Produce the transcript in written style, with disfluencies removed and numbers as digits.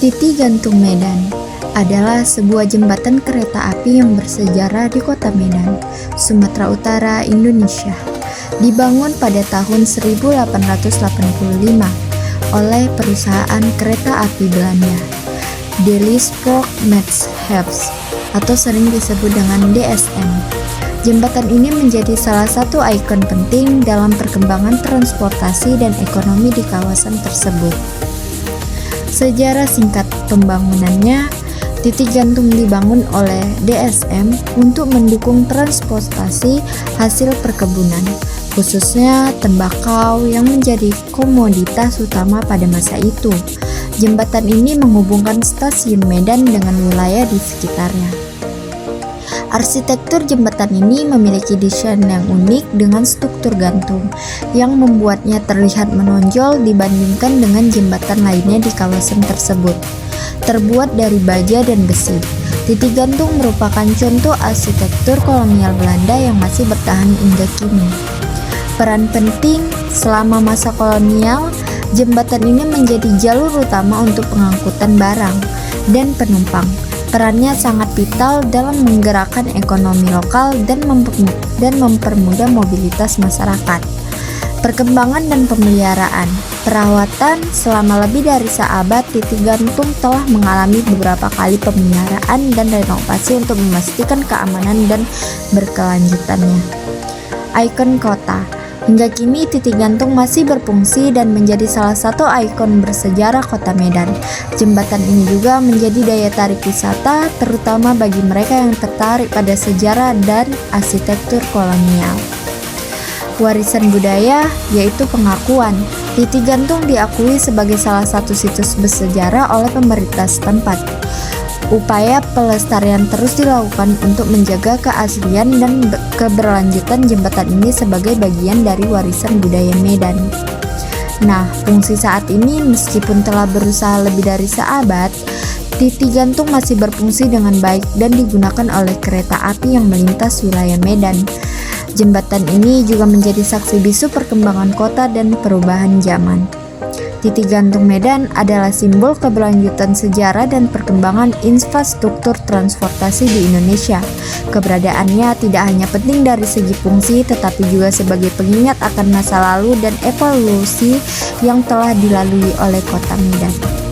Titik Gantung Medan adalah sebuah jembatan kereta api yang bersejarah di kota Medan, Sumatera Utara, Indonesia. Dibangun pada tahun 1885 oleh perusahaan kereta api Belanda, Deellische Spoorwegmaatschappij atau sering disebut dengan DSM. Jembatan ini menjadi salah satu ikon penting dalam perkembangan transportasi dan ekonomi di kawasan tersebut. Sejarah singkat pembangunannya, titik gantung dibangun oleh DSM untuk mendukung transportasi hasil perkebunan, khususnya tembakau yang menjadi komoditas utama pada masa itu. Jembatan ini menghubungkan stasiun Medan dengan wilayah di sekitarnya. Arsitektur jembatan ini memiliki desain yang unik dengan struktur gantung yang membuatnya terlihat menonjol dibandingkan dengan jembatan lainnya di kawasan tersebut. Terbuat dari baja dan besi, titik gantung merupakan contoh arsitektur kolonial Belanda yang masih bertahan hingga kini. Peran penting selama masa kolonial, jembatan ini menjadi jalur utama untuk pengangkutan barang dan penumpang. Perannya sangat vital dalam menggerakkan ekonomi lokal dan mempermudah mobilitas masyarakat. Perkembangan dan pemeliharaan. Perawatan selama lebih dari seabad, titik gantung telah mengalami beberapa kali pemeliharaan dan renovasi untuk memastikan keamanan dan berkelanjutannya. Ikon kota. Hingga kini titik gantung masih berfungsi dan menjadi salah satu ikon bersejarah kota Medan. Jembatan ini juga menjadi daya tarik wisata, terutama bagi mereka yang tertarik pada sejarah dan arsitektur kolonial. Warisan budaya, yaitu pengakuan. Titik gantung diakui sebagai salah satu situs bersejarah oleh pemerintah setempat. Upaya pelestarian terus dilakukan untuk menjaga keaslian dan keberlanjutan jembatan ini sebagai bagian dari warisan budaya Medan. Nah, fungsi saat ini meskipun telah berusaha lebih dari seabad, titik gantung masih berfungsi dengan baik dan digunakan oleh kereta api yang melintas wilayah Medan. Jembatan ini juga menjadi saksi bisu perkembangan kota dan perubahan zaman. Titik gantung Medan adalah simbol keberlanjutan sejarah dan perkembangan infrastruktur transportasi di Indonesia. Keberadaannya tidak hanya penting dari segi fungsi, tetapi juga sebagai pengingat akan masa lalu dan evolusi yang telah dilalui oleh kota Medan.